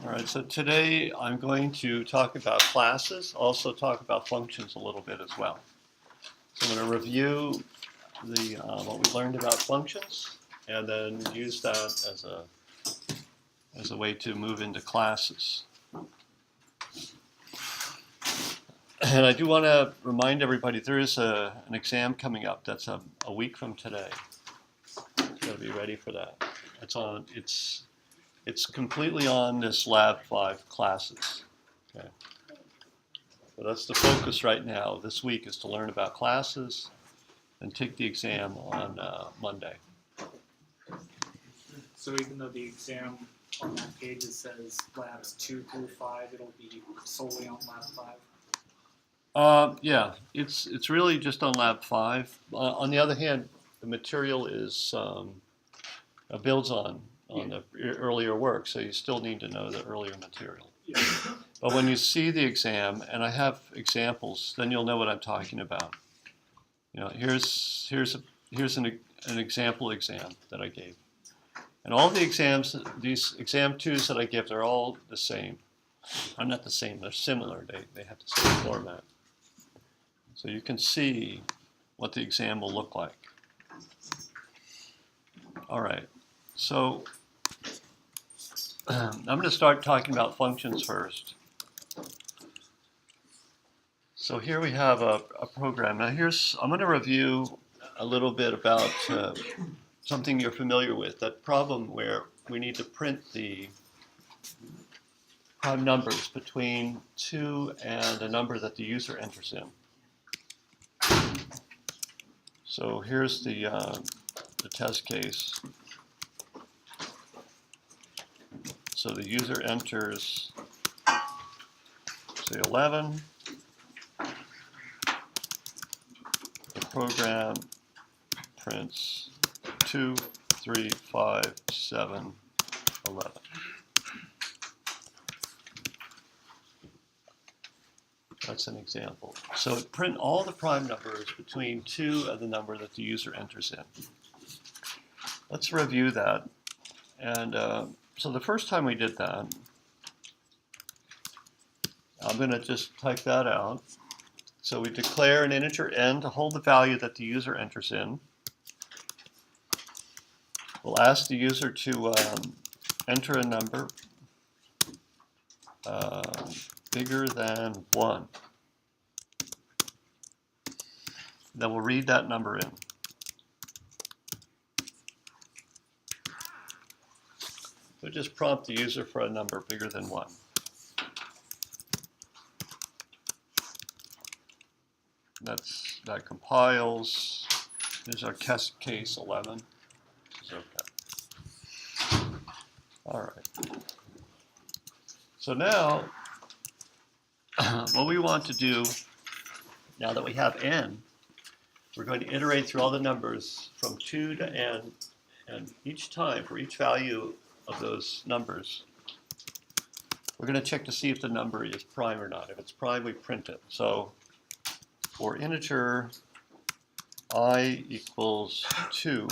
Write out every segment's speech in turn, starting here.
All right, so today I'm going to talk about classes, also talk about functions a little bit as well. So I'm going to review what we learned about functions and then use that as a way to move into classes. And I do want to remind everybody there is an exam coming up that's a week from today. You've got to be ready for that. It's completely on this Lab 5 classes. Okay. So that's the focus right now. This week is to learn about classes and take the exam on Monday. So even though the exam on that page it says labs 2 through 5, it'll be solely on lab 5? Yeah, it's really just on Lab 5. On the other hand, the material is builds on the earlier work, so you still need to know the earlier material. Yeah. But when you see the exam, and I have examples, then you'll know what I'm talking about. You know, here's an example exam that I gave. And all the exams, these exam 2s that I give, they're all the same. I'm not the same, they're similar. They have the same format. So you can see what the exam will look like. All right, so I'm going to start talking about functions first. So here we have a program. Now I'm going to review a little bit about something you're familiar with, that problem where we need to print the prime numbers between 2 and a number that the user enters in. So here's the test case. So the user enters, say 11. The program prints 2, 3, 5, 7, 11. That's an example. So print all the prime numbers between 2 and the number that the user enters in. Let's review that. And so the first time we did that, I'm going to just type that out. So we declare an integer n to hold the value that the user enters in. We'll ask the user to enter a number bigger than 1. Then we'll read that number in. So just prompt the user for a number bigger than 1. That compiles. There's our test case 11. Okay. All right. So now, what we want to do, now that we have n, we're going to iterate through all the numbers from 2 to n, and each time, for each value of those numbers, we're going to check to see if the number is prime or not. If it's prime, we print it. So for integer I equals 2,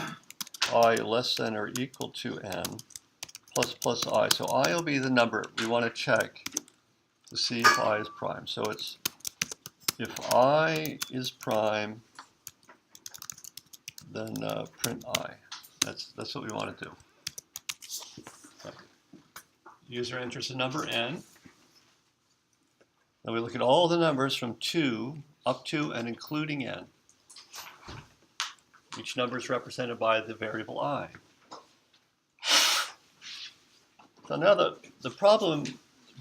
I less than or equal to n, plus I. So I will be the number we want to check to see if I is prime. So it's if I is prime, then print I. That's what we want to do. Okay. User enters the number n. Then we look at all the numbers from 2 up to and including n. Each number is represented by the variable I. So now the problem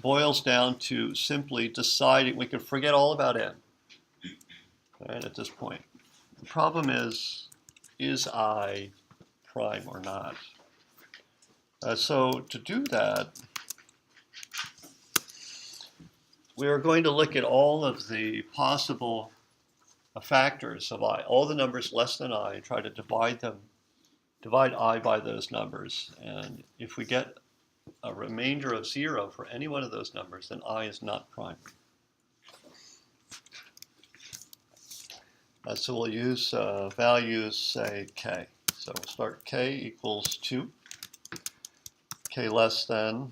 boils down to simply deciding, we can forget all about n, right, at this point. The problem is I prime or not? So to do that, we are going to look at all of the possible factors of I, all the numbers less than I, and try to divide I by those numbers. And if we get a remainder of 0 for any one of those numbers, then I is not prime. So we'll use values, say k. So we'll start k equals 2, k less than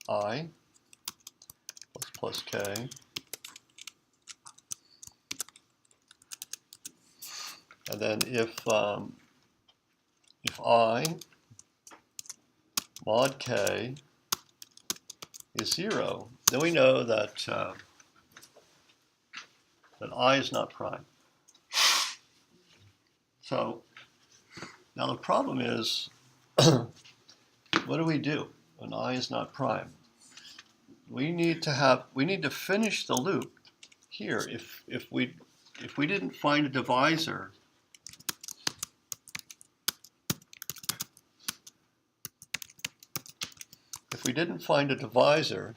I plus k. And then if I mod k is 0, then we know that that I is not prime. So now the problem is, what do we do when I is not prime? We need to finish the loop here. If we didn't find a divisor, if we did not find a divisor,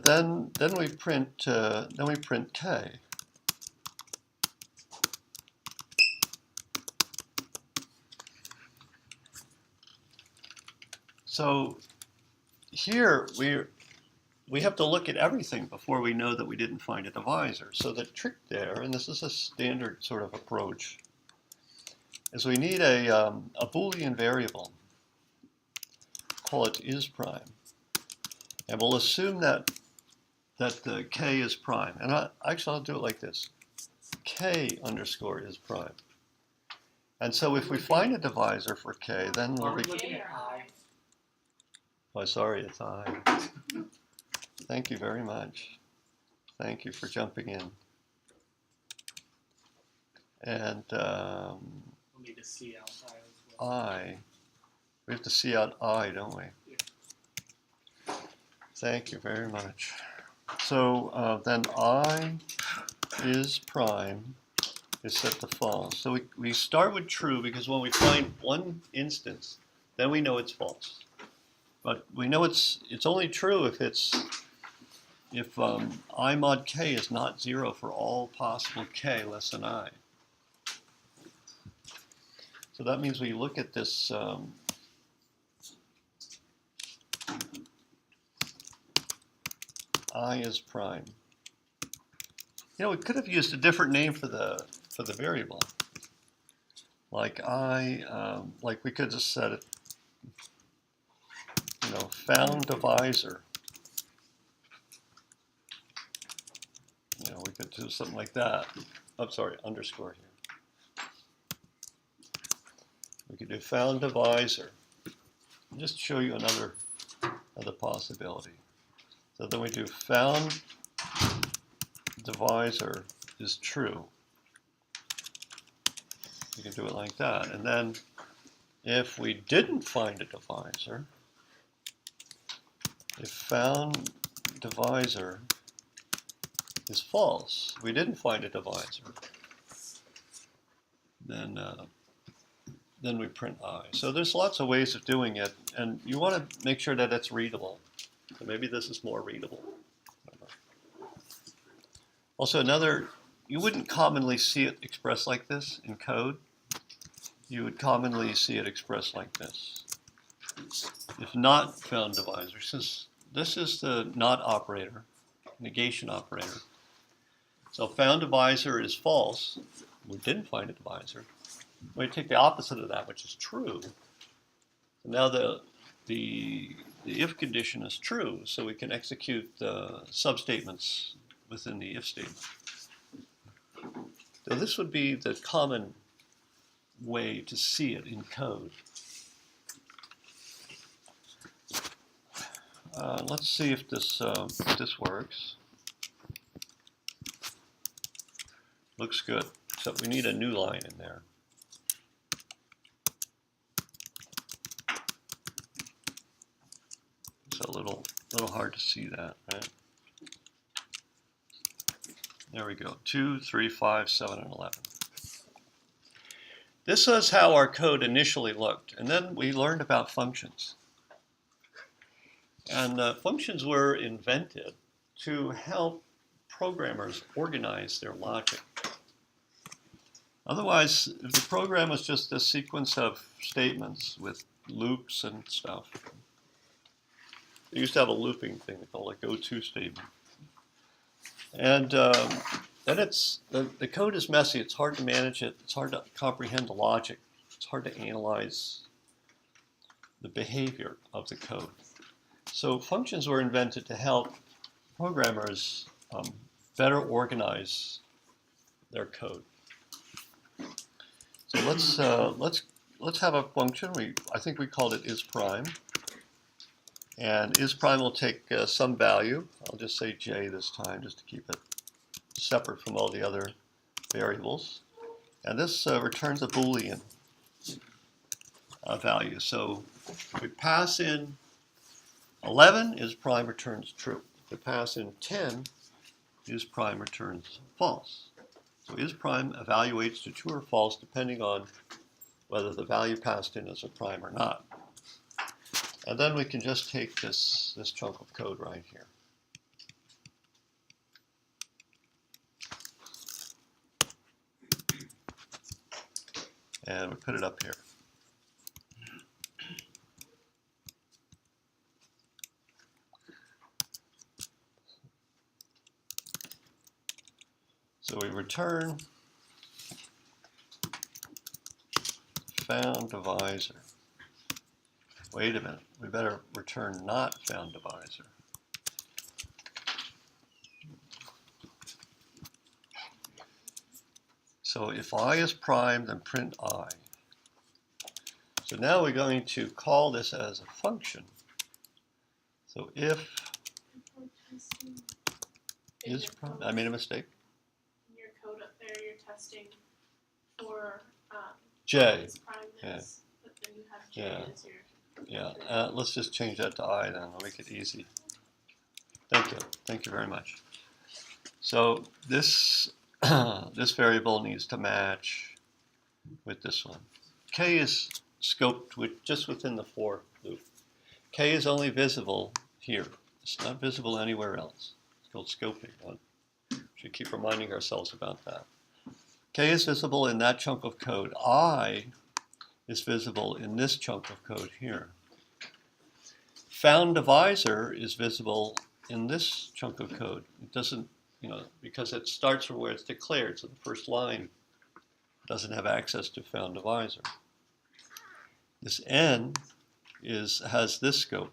then we print k. So here we have to look at everything before we know that we didn't find a divisor. So the trick there, and this is a standard sort of approach, is we need a Boolean variable. Call it is prime, and we'll assume that the k is prime. And actually, I'll do it like this: k underscore is prime. And so if we find a divisor for k, then we'll be looking at I. Oh, sorry, it's I. Thank you very much. Thank you for jumping in. And We'll need to see out I as well. we have to see out I, don't we? Yeah. Thank you very much. So then I is prime is set to false. So we start with true because when we find one instance, then we know it's false. But we know it's only true if I mod k is not 0 for all possible k less than I. So that means we look at this I is prime. You know, we could have used a different name for the variable. Like like we could just set it, you know, found divisor. You know, we could do something like that. I'm sorry, underscore here. We could do found divisor. I'll just show you another possibility. So then we do found divisor is true. You can do it like that. And then if we didn't find a divisor, if found divisor is false, we didn't find a divisor, then we print I. So there's lots of ways of doing it, and you want to make sure that it's readable. So maybe this is more readable. Also, you wouldn't commonly see it expressed like this in code. You would commonly see it expressed like this. If not found divisor, since this is the not operator, negation operator. So found divisor is false. We didn't find a divisor. We take the opposite of that, which is true. So now the if condition is true, so we can execute the substatements within the if statement. So this would be the common way to see it in code. Let's see if this works. Looks good, except we need a new line in there. It's a little hard to see that, right? There we go, 2, 3, 5, 7, and 11. This is how our code initially looked, and then we learned about functions. And functions were invented to help programmers organize their logic. Otherwise, if the program was just a sequence of statements with loops and stuff, they used to have a looping thing called a go-to statement. And then the code is messy. It's hard to manage it. It's hard to comprehend the logic. It's hard to analyze the behavior of the code. So functions were invented to help programmers better organize their code. So let's have a function. I think we called it isPrime, and isPrime will take some value. I'll just say j this time, just to keep it separate from all the other variables. And this returns a Boolean value. So if we pass in 11, isPrime returns true. If we pass in 10, isPrime returns false. So isPrime evaluates to true or false depending on whether the value passed in is a prime or not. And then we can just take this chunk of code right here. And we put it up here. So we return found divisor. Wait a minute, we better return not found divisor. So if I is prime, then print I. So now we're going to call this as a function. So if is prime, I made a mistake. In your code up there, you're testing for J. is primeness, but then you have J Yeah. as your. Yeah, let's just change that to I then. I'll make it easy. Thank you. Thank you very much. So this this variable needs to match with this one. K is scoped just within the for loop. K is only visible here. It's not visible anywhere else. It's called scoping. We should keep reminding ourselves about that. K is visible in that chunk of code. I is visible in this chunk of code here. Found divisor is visible in this chunk of code. It doesn't, because it starts from where it's declared, so the first line doesn't have access to found divisor. This N has this scope.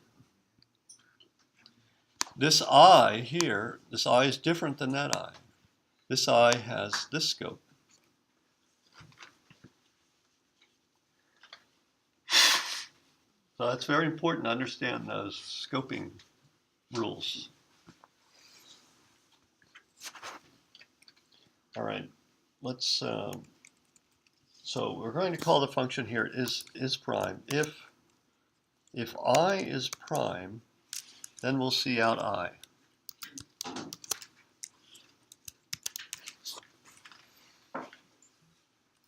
This I here, this I is different than that I. This I has this scope. So that's very important to understand those scoping rules. All right, let's. So we're going to call the function here is prime. If I is prime, then we'll see out I.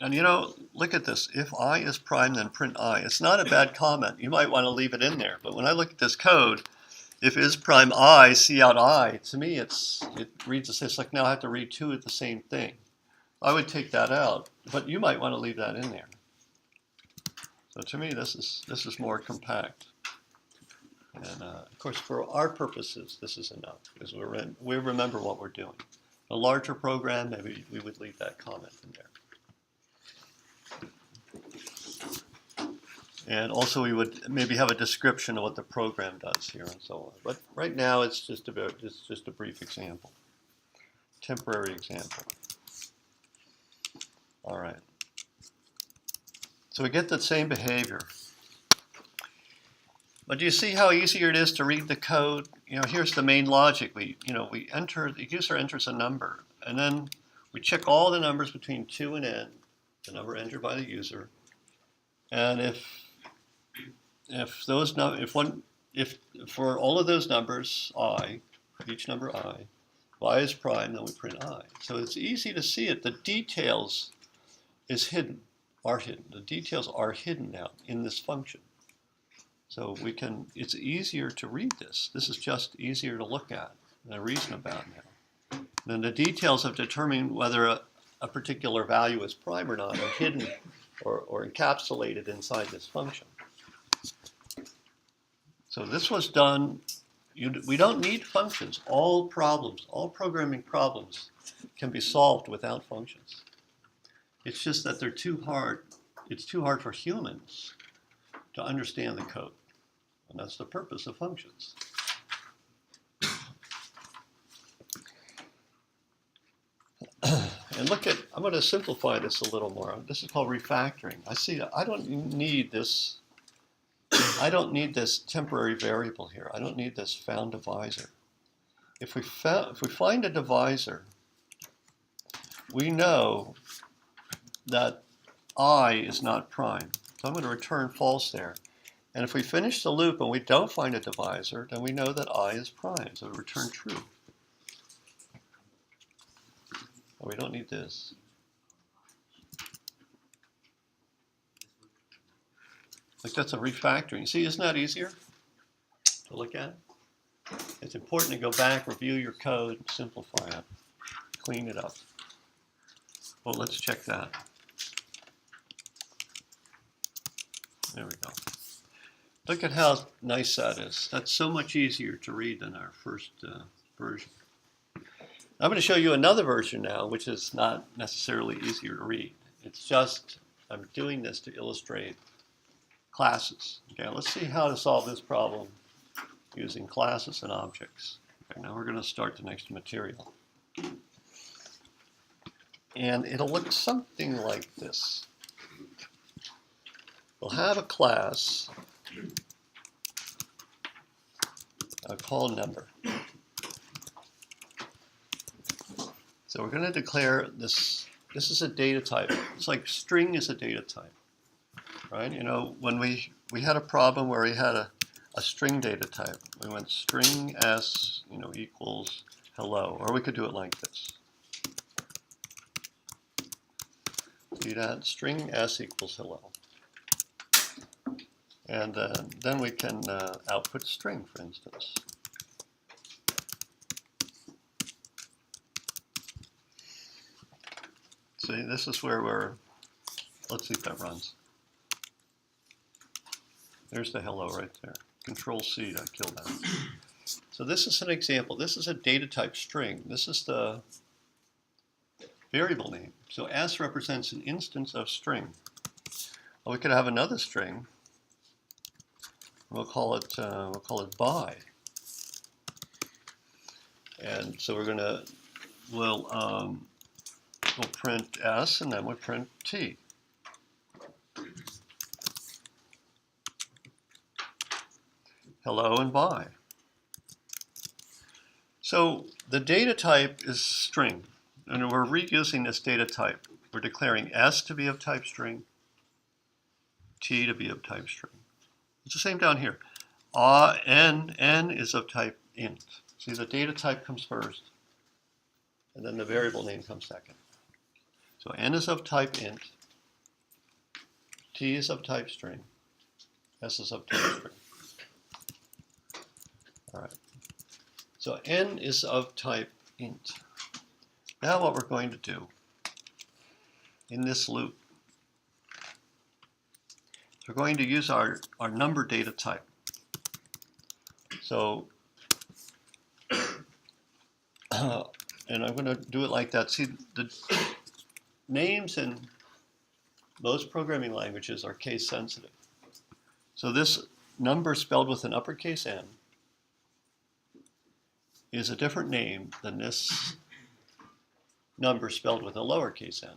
And look at this. If I is prime, then print I. It's not a bad comment. You might want to leave it in there. But when I look at this code, if is prime I, see out I, to me it reads it's like now I have to read two of the same thing. I would take that out, but you might want to leave that in there. So to me, this is more compact. And of course, for our purposes, this is enough because we remember what we're doing. A larger program, maybe we would leave that comment in there. And also we would maybe have a description of what the program does here and so on. But right now it's just a brief example, temporary example. All right. So we get the same behavior. But do you see how easier it is to read the code? Here's the main logic. The user enters a number, and then we check all the numbers between 2 and n, the number entered by the user. And if for all of those numbers I, for each number I is prime, then we print I. So it's easy to see it. The details are hidden. The details are hidden now in this function. So it's easier to read this. This is just easier to look at and reason about now. Then the details of determining whether a particular value is prime or not are hidden or encapsulated inside this function. So this was done, we don't need functions. All problems, all programming problems can be solved without functions. It's just that they're too hard. It's too hard for humans to understand the code. And that's the purpose of functions. And look at, I'm going to simplify this a little more. This is called refactoring. I don't need this. I don't need this temporary variable here. I don't need this found divisor. If we find a divisor, we know that I is not prime. So I'm going to return false there. And if we finish the loop and we don't find a divisor, then we know that I is prime. So we return true. We don't need this. Like that's a refactoring. See, isn't that easier to look at? It's important to go back, review your code, simplify it, clean it up. Well, let's check that. There we go. Look at how nice that is. That's so much easier to read than our first version. I'm going to show you another version now, which is not necessarily easier to read. It's just, I'm doing this to illustrate classes. Okay, let's see how to solve this problem using classes and objects. Okay, now we're going to start the next material. And it'll look something like this. We'll have a class called number. So we're going to declare this. This is a data type. It's like string is a data type, right? You know, when we had a problem where we had a string data type, we went string s, equals hello, or we could do it like this. See that? String s equals hello. And then we can output string, for instance. See, this is where let's see if that runs. There's the hello right there. Control C to kill that. So this is an example. This is a data type string. This is the variable name. So S represents an instance of string. Well, we could have another string. We'll call it by. And so we'll print S and then we'll print T. Hello and bye. So the data type is string, and we're reusing this data type. We're declaring S to be of type string, T to be of type string. It's the same down here. N is of type int. See, the data type comes first, and then the variable name comes second. So N is of type int, T is of type string, S is of type string. All right. So N is of type int. Now what we're going to do in this loop, we're going to use our number data type. So, and I'm going to do it like that. See, the names in most programming languages are case sensitive. So this number spelled with an uppercase N is a different name than this number spelled with a lowercase n.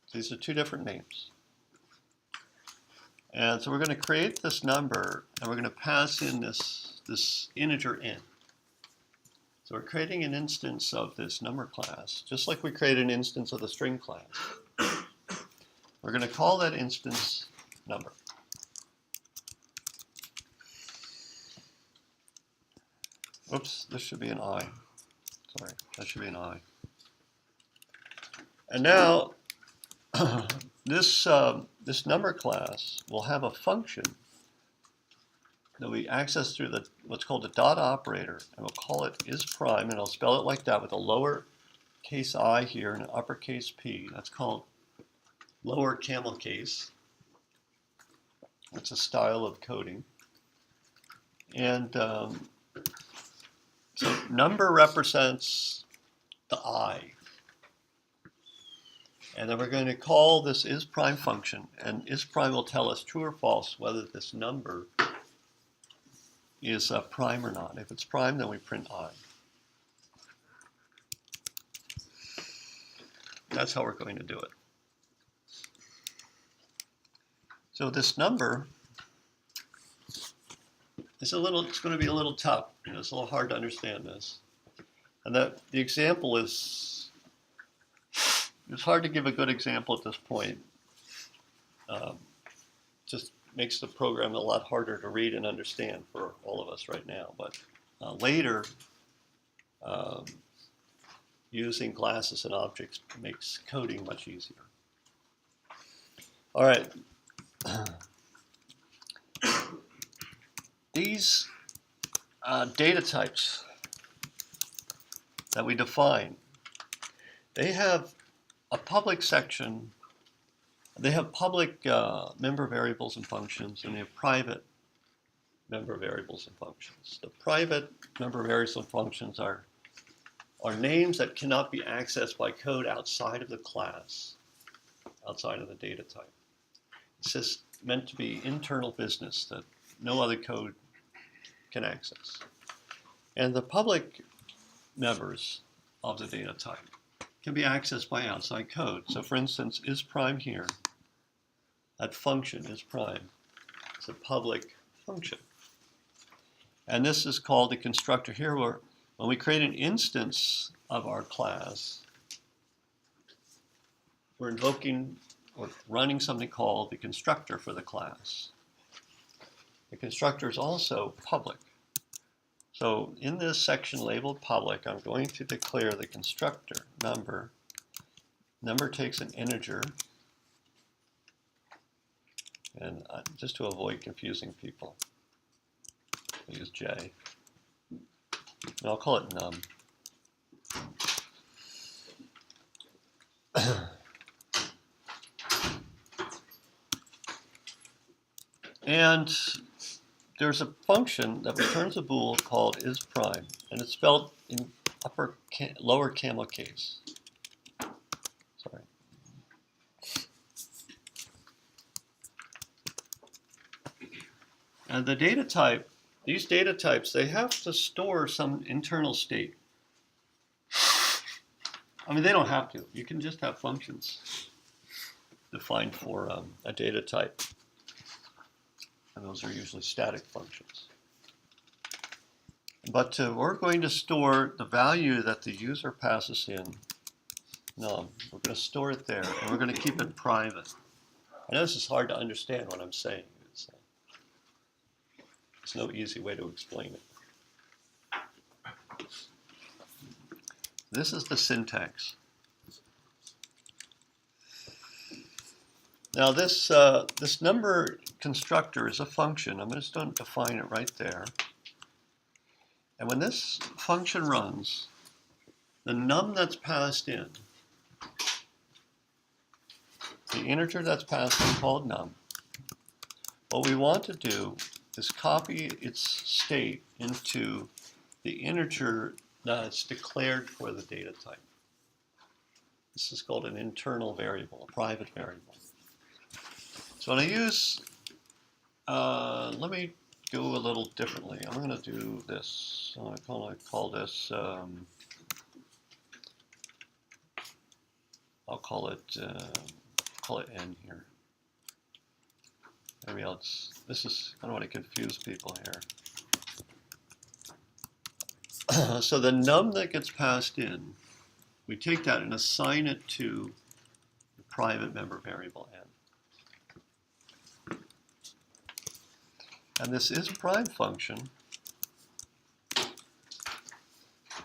So these are two different names. And so we're going to create this number, and we're going to pass in this integer n. So we're creating an instance of this number class, just like we create an instance of the string class. We're going to call that instance number. Oops, this should be an I. Sorry, that should be an I. And now, this number class will have a function that we access through what's called the dot operator, and we'll call it isPrime, and I'll spell it like that with a lower case I here and an uppercase P. That's called lower camel case. That's a style of coding. And So number represents the I. And then we're going to call this isPrime function, and isPrime will tell us true or false whether this number is prime or not. If it's prime, then we print I. That's how we're going to do it. So this number is it's going to be a little tough. It's a little hard to understand this. And the example it's hard to give a good example at this point. Just makes the program a lot harder to read and understand for all of us right now. But later, using classes and objects makes coding much easier. All right. These data types that we define, they have a public section. They have public member variables and functions, and they have private member variables and functions. The private member variables and functions are names that cannot be accessed by code outside of the class, outside of the data type. It's just meant to be internal business that no other code can access. And the public members of the data type can be accessed by outside code. So for instance, isPrime here, that function isPrime, it's a public function. And this is called the constructor here, where when we create an instance of our class, we're invoking or running something called the constructor for the class. The constructor is also public. So in this section labeled public, I'm going to declare the constructor number. Number takes an integer. And just to avoid confusing people, I'll use J. And I'll call it num. And there's a function that returns a bool called isPrime, and it's spelled in lower camel case. Sorry. And the data type, these data types, they have to store some internal state. I mean, they don't have to. You can just have functions defined for a data type. And those are usually static functions. But we're going to store the value that the user passes in num. We're going to store it there, and we're going to keep it private. I know this is hard to understand what I'm saying. There's no easy way to explain it. This is the syntax. Now this number constructor is a function. I'm just going to define it right there. And when this function runs, the num that's passed in, the integer that's passed in called num, what we want to do is copy its state into the integer that's declared for the data type. This is called an internal variable, a private variable. So when I use, let me go a little differently. I'm going to do this. I'm going to call this, I'll call it n here. Maybe else. I don't want to confuse people here. So the num that gets passed in, we take that and assign it to the private member variable n. And this isPrime function,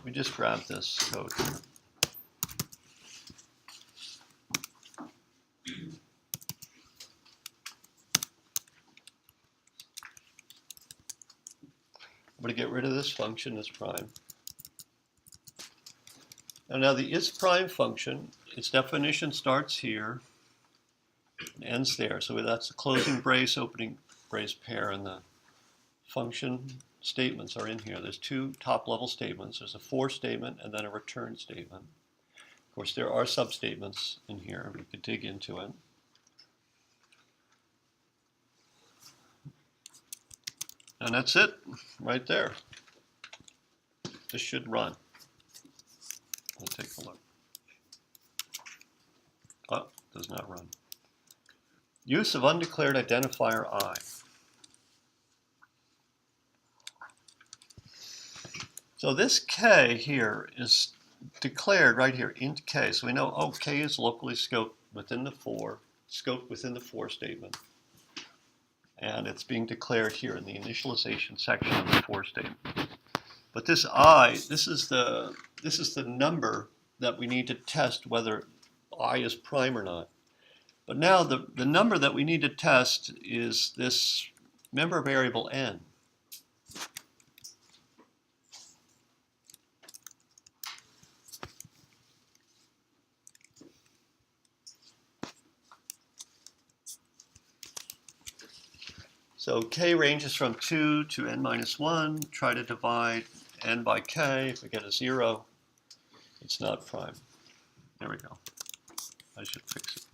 we just grab this code here. I'm going to get rid of this function, isPrime. And now the isPrime function, its definition starts here and ends there. So that's the closing brace, opening brace pair, and the function statements are in here. There's two top-level statements. There's a for statement and then a return statement. Of course, there are substatements in here. We could dig into it. And that's it, right there. This should run. Let's take a look. Oh, does not run. Use of undeclared identifier I. So this K here is declared right here, int K. So we know, oh, K is locally scoped within the for statement. And it's being declared here in the initialization section of the for statement. But this I, this is the number that we need to test whether I is prime or not. But now the number that we need to test is this member variable n. So K ranges from 2 to n minus 1. Try to divide n by K. If we get a 0, it's not prime. There we go. I should fix it.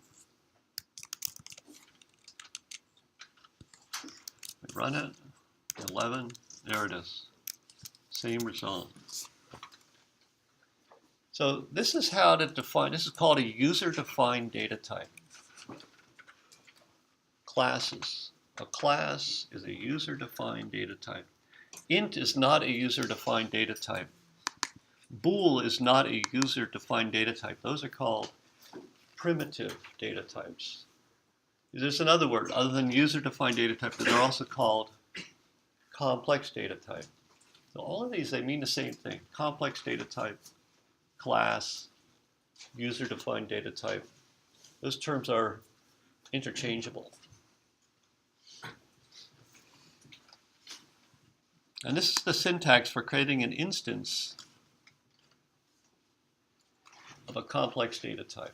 We run it. 11. There it is. Same result. So this is how to define, this is called a user-defined data type. Classes. A class is a user-defined data type. Int is not a user-defined data type. Bool is not a user-defined data type. Those are called primitive data types. There's another word other than user-defined data type, but they're also called complex data type. So all of these, they mean the same thing. Complex data type, class, user-defined data type. Those terms are interchangeable. And this is the syntax for creating an instance of a complex data type.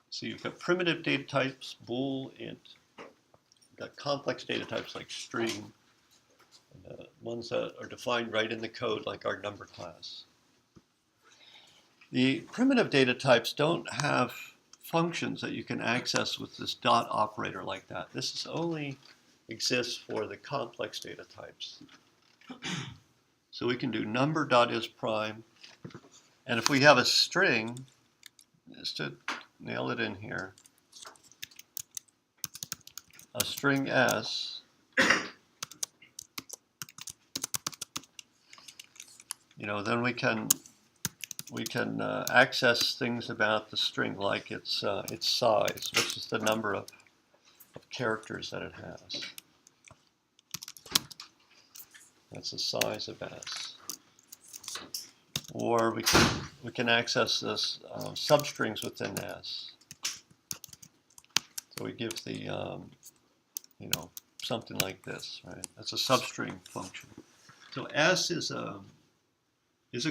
So you've got primitive data types, bool, int. You've got complex data types like string, and ones that are defined right in the code like our number class. The primitive data types don't have functions that you can access with this dot operator like that. This is only exists for the complex data types. So we can do number.isPrime, and if we have a string, just to nail it in here, a string s, then we can access things about the string like its size, which is the number of characters that it has. That's the size of s. Or we can access this substrings within s. So we give the something like this, right? That's a substring function. So s is a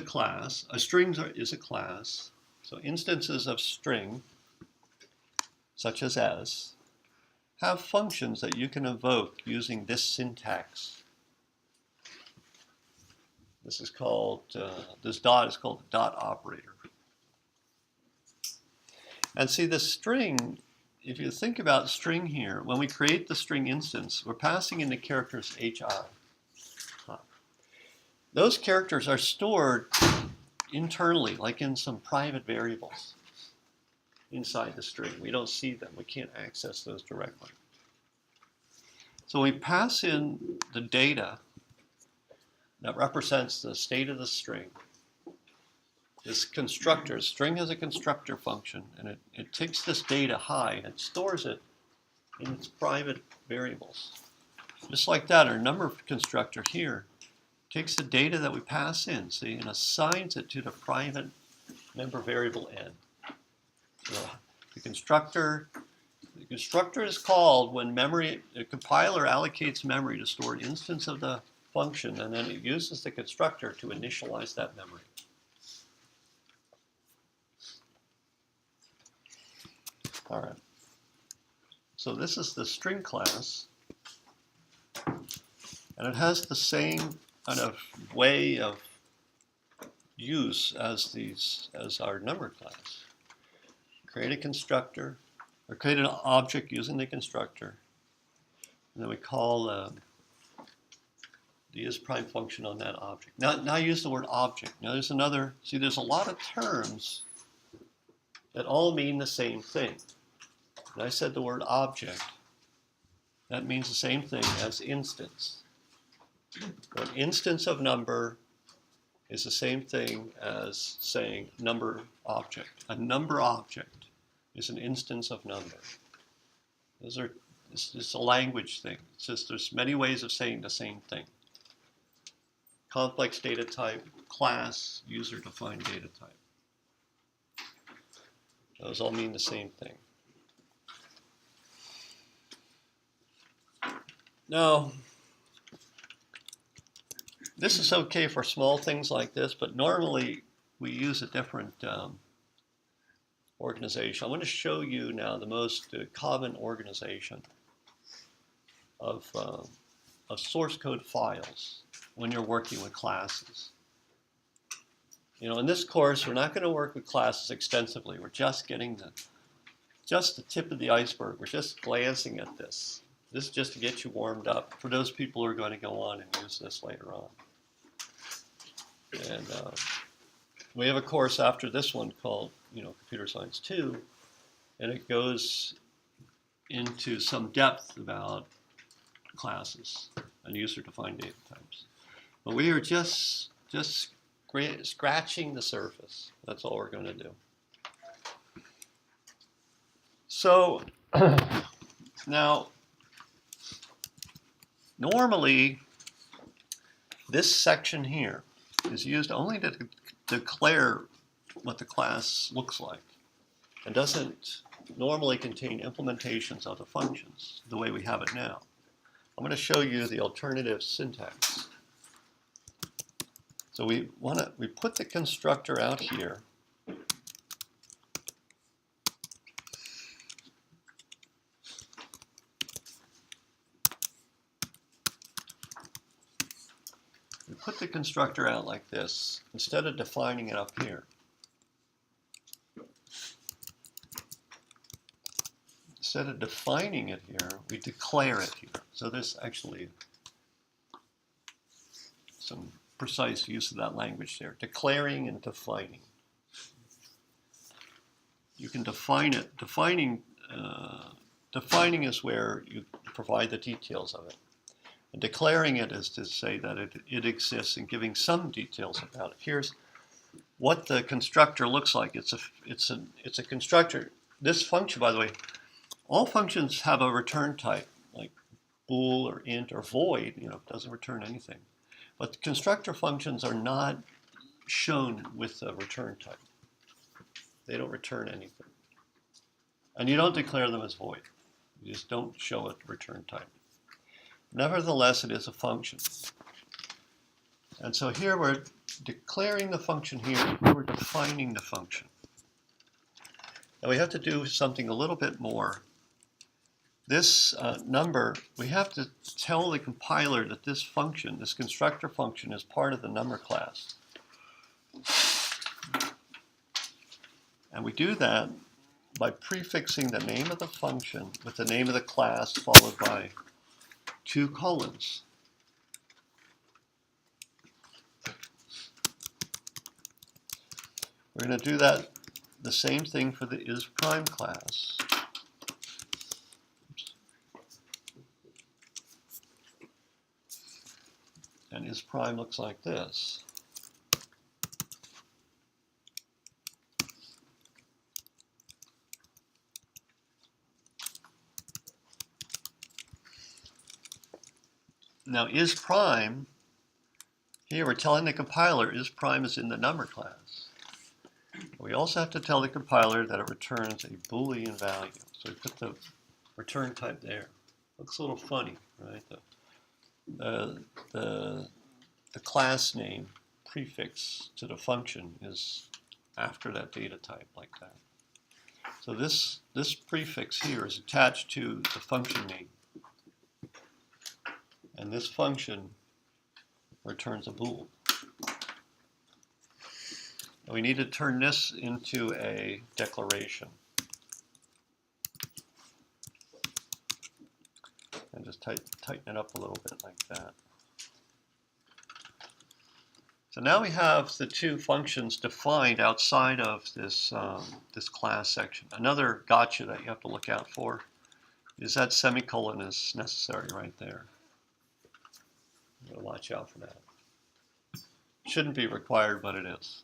class. A string is a class. So instances of string, such as s, have functions that you can invoke using this syntax. This is called, this dot is called the dot operator. And see, the string, if you think about string here, when we create the string instance, we're passing in the characters hi. Those characters are stored internally, like in some private variables inside the string. We don't see them. We can't access those directly. So we pass in the data that represents the state of the string. This constructor, string has a constructor function, and it takes this data hi and it stores it in its private variables. Just like that, our number constructor here takes the data that we pass in, see, and assigns it to the private member variable n. So the constructor is called when the compiler allocates memory to store an instance of the function, and then it uses the constructor to initialize that memory. All right. So this is the string class. And it has the same kind of way of use as our number class. Create a constructor, or create an object using the constructor, and then we call the isPrime function on that object. Now I use the word object. Now there's there's a lot of terms that all mean the same thing. When I said the word object, that means the same thing as instance. An instance of number is the same thing as saying number object. A number object is an instance of number. It's just a language thing. It's just there's many ways of saying the same thing. Complex data type, class, user-defined data type. Those all mean the same thing. Now, this is okay for small things like this, but normally we use a different organization. I'm going to show you now the most common organization of source code files when you're working with classes. You know, in this course, we're not going to work with classes extensively. We're just getting the tip of the iceberg. We're just glancing at this. This is just to get you warmed up for those people who are going to go on and use this later on. And we have a course after this one called, Computer Science 2, and it goes into some depth about classes and user-defined data types. But we are just scratching the surface. That's all we're going to do. So now, normally, this section here is used only to declare what the class looks like and doesn't normally contain implementations of the functions the way we have it now. I'm going to show you the alternative syntax. So we put the constructor out here. We put the constructor out like this instead of defining it up here. Instead of defining it here, we declare it here. So there's actually some precise use of that language there. Declaring and defining. You can define it. Defining is where you provide the details of it. And declaring it is to say that it exists and giving some details about it. Here's what the constructor looks like. It's a constructor. This function, by the way, all functions have a return type, like bool or int or void. It doesn't return anything. But constructor functions are not shown with a return type. They don't return anything. And you don't declare them as void. You just don't show a return type. Nevertheless, it is a function. And so here we're declaring the function here, we're defining the function. And we have to do something a little bit more. This number, we have to tell the compiler that this function, this constructor function, is part of the number class. And we do that by prefixing the name of the function with the name of the class followed by 2 colons. We're going to do that the same thing for the isPrime class. And isPrime looks like this. Now isPrime, here we're telling the compiler isPrime is in the number class. We also have to tell the compiler that it returns a Boolean value. So we put the return type there. Looks a little funny, right? The class name prefix to the function is after that data type like that. So this prefix here is attached to the function name. And this function returns a bool. And we need to turn this into a declaration. And just tighten it up a little bit like that. So now we have the two functions defined outside of this, this class section. Another gotcha that you have to look out for is that semicolon is necessary right there. You gotta watch out for that. Shouldn't be required, but it is.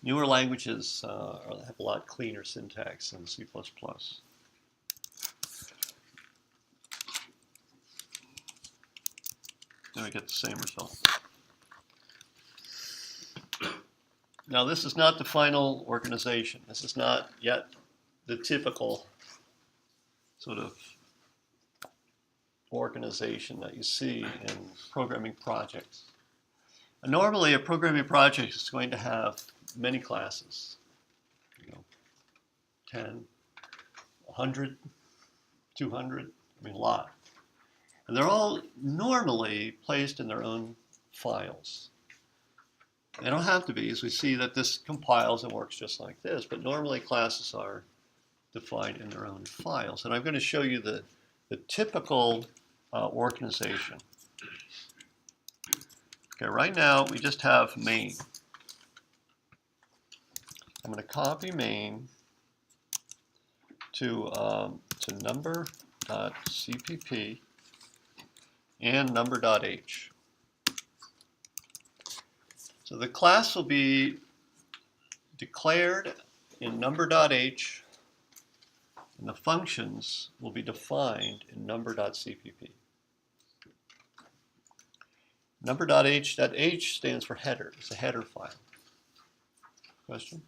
Newer languages have a lot cleaner syntax than C++. Then we get the same result. Now this is not the final organization. This is not yet the typical sort of organization that you see in programming projects. And normally a programming project is going to have many classes, 10, 100, 200, I mean a lot. And they're all normally placed in their own files. They don't have to be, as we see that this compiles and works just like this, but normally classes are defined in their own files. And I'm going to show you the typical organization. Okay, right now we just have main. I'm going to copy main to number.cpp and number.h. So the class will be declared in number.h, and the functions will be defined in number.cpp. Number.h, that h stands for header. It's a header file. Question?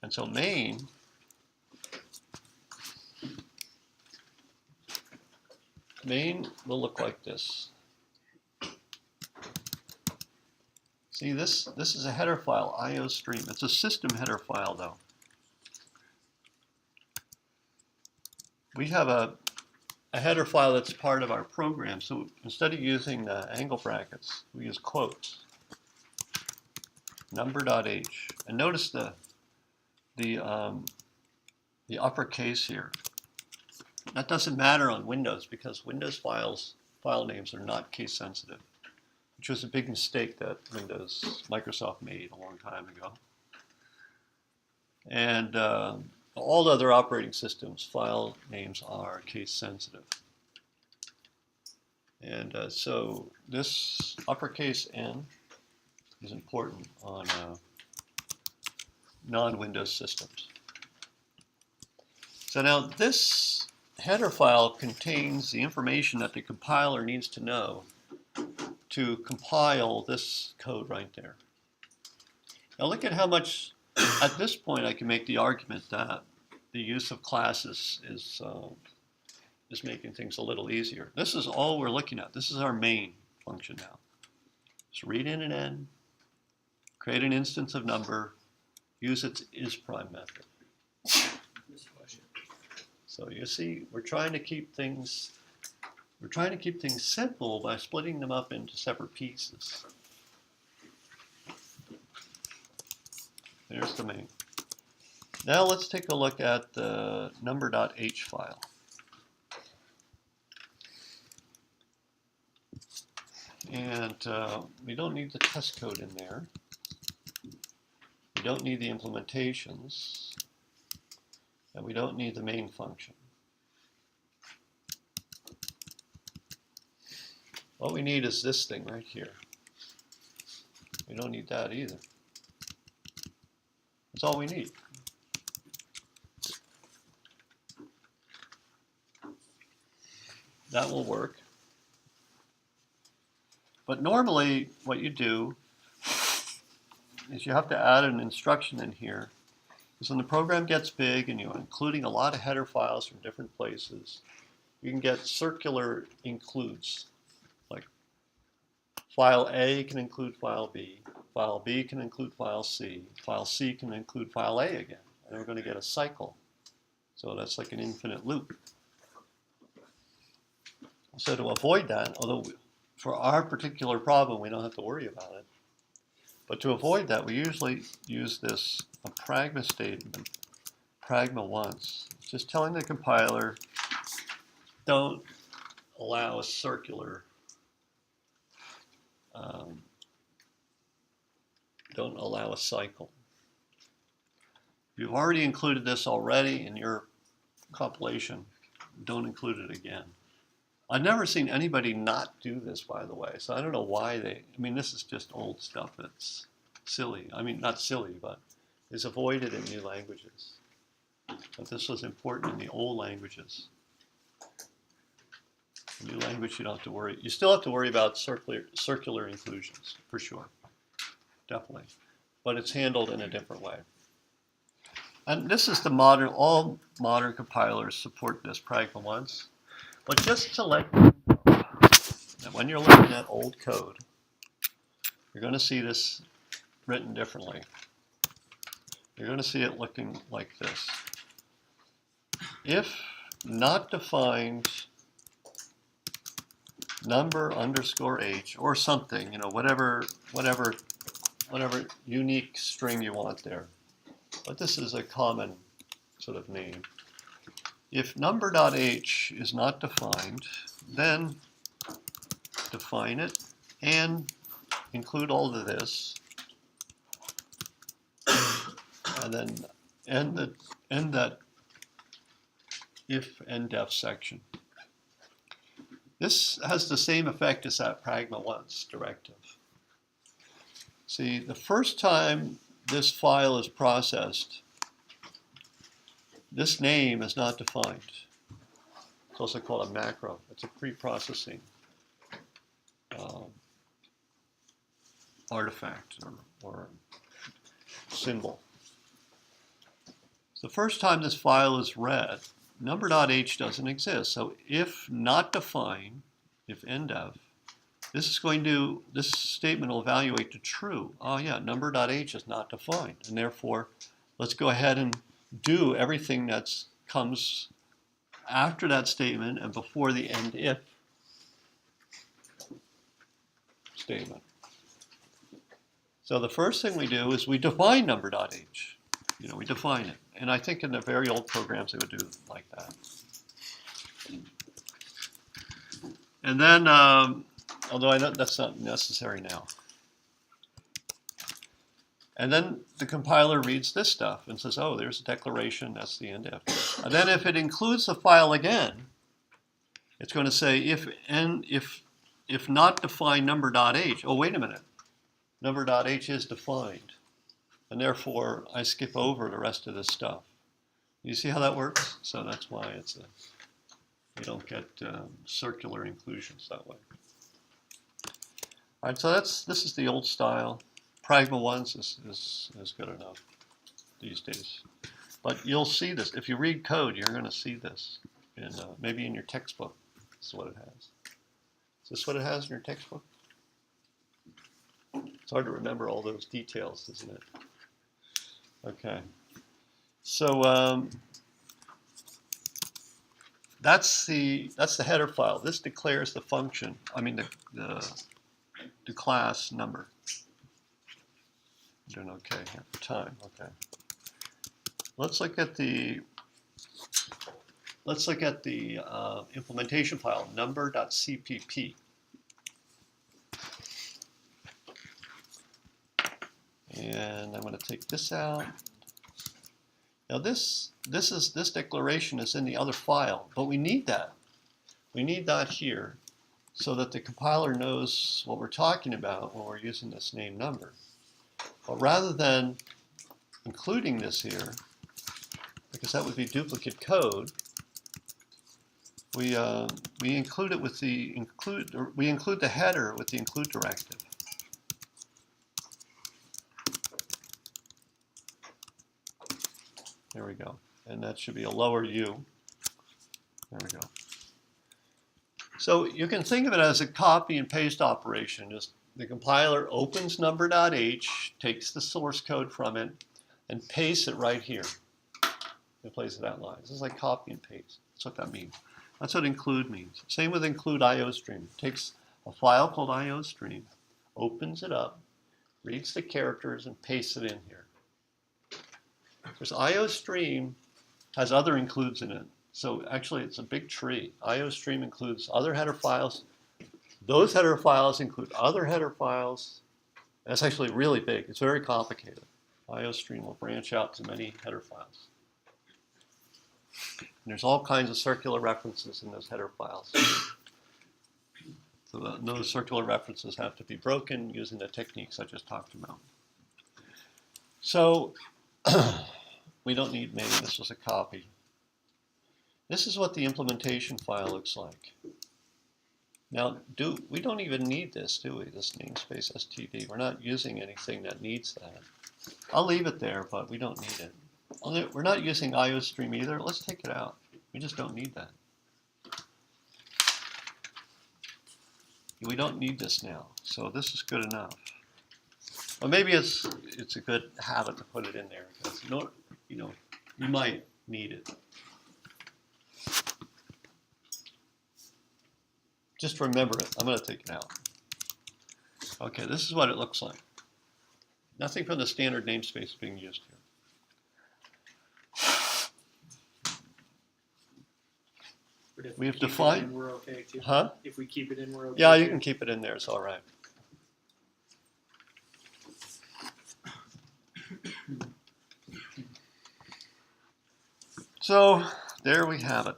And so main will look like this. See, this is a header file, IO stream. It's a system header file, though. We have a header file that's part of our program. So instead of using the angle brackets, we use quotes. Number.h. And notice the uppercase here. That doesn't matter on Windows because Windows file names are not case sensitive, which was a big mistake that Microsoft made a long time ago. And all other operating systems, file names are case sensitive. And so this uppercase N is important on non-Windows systems. So now this header file contains the information that the compiler needs to know to compile this code right there. Now look at how much, at this point I can make the argument that the use of classes is making things a little easier. This is all we're looking at. This is our main function now. Just read in an n, create an instance of number, use its isPrime method. So you see, we're trying to keep things simple by splitting them up into separate pieces. There's the main. Now let's take a look at the number.h file. And we don't need the test code in there. We don't need the implementations. And we don't need the main function. What we need is this thing right here. We don't need that either. That's all we need. That will work. But normally what you do is you have to add an instruction in here. Because when the program gets big and you're including a lot of header files from different places, you can get circular includes. Like file A can include file B can include file C can include file A again. And we're going to get a cycle. So that's like an infinite loop. So to avoid that, although for our particular problem, we don't have to worry about it. But to avoid that, we usually use this a pragma statement, pragma once, just telling the compiler, don't allow a circular, don't allow a cycle. You've already included this already in your compilation. Don't include it again. I've never seen anybody not do this, by the way, so I don't know why I mean, this is just old stuff that's silly. I mean, not silly, but is avoided in new languages. But this was important in the old languages. The new language, you don't have to worry. You still have to worry about circular inclusions, for sure, definitely. But it's handled in a different way. And this is the modern, all modern compilers support this pragma once. But just to let you know that when you're looking at old code, you're going to see this written differently. You're going to see it looking like this. If not defined number underscore h or something, you know, whatever unique string you want there. But this is a common sort of name. If number.h is not defined, then define it and include all of this, and then end that if and def section. This has the same effect as that pragma once directive. See, the first time this file is processed, this name is not defined. It's also called a macro. It's a pre-processing artifact or symbol. So the first time this file is read, number.h doesn't exist. So if not defined, if endef, this statement will evaluate to true. Oh yeah, number.h is not defined, and therefore let's go ahead and do everything that comes after that statement and before the end if statement. So the first thing we do is we define number.h. You know, we define it. And I think in the very old programs they would do it like that. And then, although I know that's not necessary now. And then the compiler reads this stuff and says, oh, there's a declaration, that's the end if. And then if it includes the file again, it's going to say if not defined number.h, oh, wait a minute, number.h is defined. And therefore, I skip over the rest of this stuff. You see how that works? So that's why you don't get circular inclusions that way. All right, so this is the old style. Pragma once is good enough these days. But you'll see this. If you read code, you're going to see this. Maybe in your textbook. This is what it has. Is this what it has in your textbook? It's hard to remember all those details, isn't it? Okay. So that's the header file. This declares the function. I mean the class number. Doing okay at the time. Okay. Let's look at the implementation file number.cpp. And I'm going to take this out. Now this declaration is in the other file, but we need that. We need that here so that the compiler knows what we're talking about when we're using this name number. But rather than including this here, because that would be duplicate code, we include it with the we include the header with the include directive. There we go. And that should be a lower U. There we go. So you can think of it as a copy and paste operation. Just the compiler opens number.h, takes the source code from it, and pastes it right here. It plays it out line. This is like copy and paste. That's what that means. That's what include means. Same with include IOStream. It takes a file called IOStream, opens it up, reads the characters, and pastes it in here. Because IOStream has other includes in it. So actually, it's a big tree. IOStream includes other header files. Those header files include other header files. That's actually really big. It's very complicated. IOStream will branch out to many header files. And there's all kinds of circular references in those header files. So those circular references have to be broken using the techniques I just talked about. So we don't need main. This was a copy. This is what the implementation file looks like. Now, we don't even need this, do we? This namespace std. We're not using anything that needs that. I'll leave it there, but we don't need it. We're not using IOStream either. Let's take it out. We just don't need that. We don't need this now, so this is good enough. Well, maybe it's a good habit to put it in there because you might need it. Just remember it. I'm going to take it out. Okay, this is what it looks like. Nothing from the standard namespace is being used here. But if We have keep it defined- in, we're okay too. Huh? If we keep it in, we're okay. Yeah, you too. can keep it in there. It's all right. So there we have it.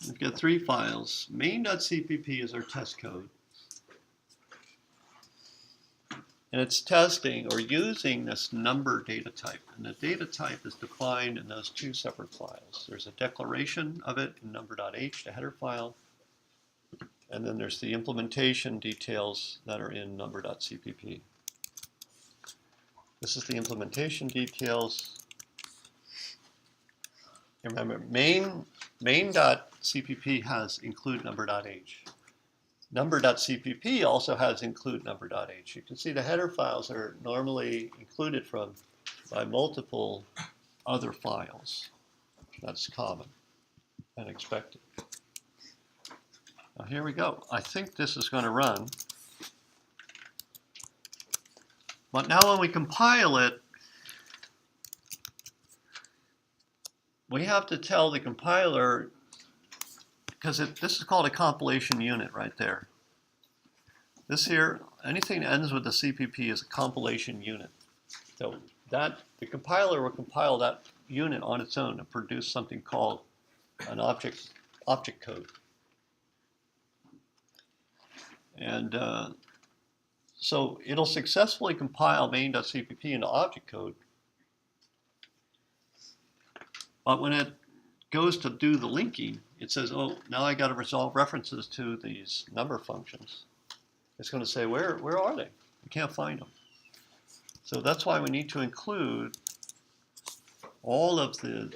We've got 3 files. Main.cpp is our test code. And it's testing or using this number data type. And the data type is defined in those 2 separate files. There's a declaration of it in number.h, the header file. And then there's the implementation details that are in number.cpp. This is the implementation details. And remember, main.cpp has include number.h. Number.cpp also has include number.h. You can see the header files are normally included by multiple other files. That's common and expected. Now here we go. I think this is going to run. But now when we compile it, we have to tell the compiler, because this is called a compilation unit right there. This here, anything that ends with the CPP is a compilation unit. So the compiler will compile that unit on its own and produce something called an object code. And so it'll successfully compile main.cpp into object code. But when it goes to do the linking, it says, oh, now I got to resolve references to these number functions. It's going to say, where are they? I can't find them. So that's why we need to include all of the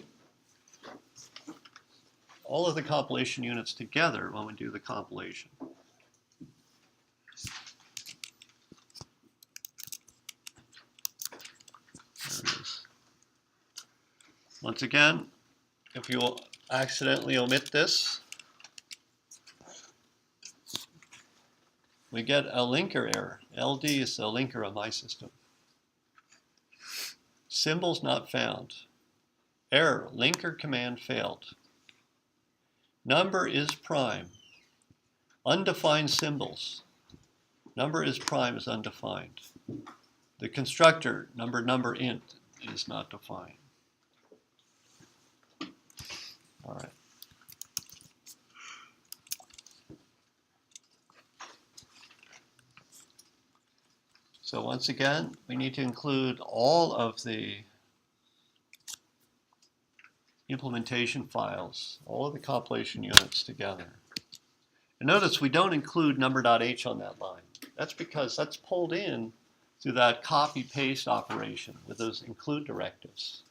compilation units together when we do the compilation. There it is. Once again, if you accidentally omit this, we get a linker error. LD is the linker on my system. Symbols not found. Error, linker command failed. Number is prime. Undefined symbols. Number is prime is undefined. The constructor, number int, is not defined. All right. So once again, we need to include all of the implementation files, all of the compilation units together. And notice we don't include number.h on that line. That's because that's pulled in through that copy-paste operation with those include directives.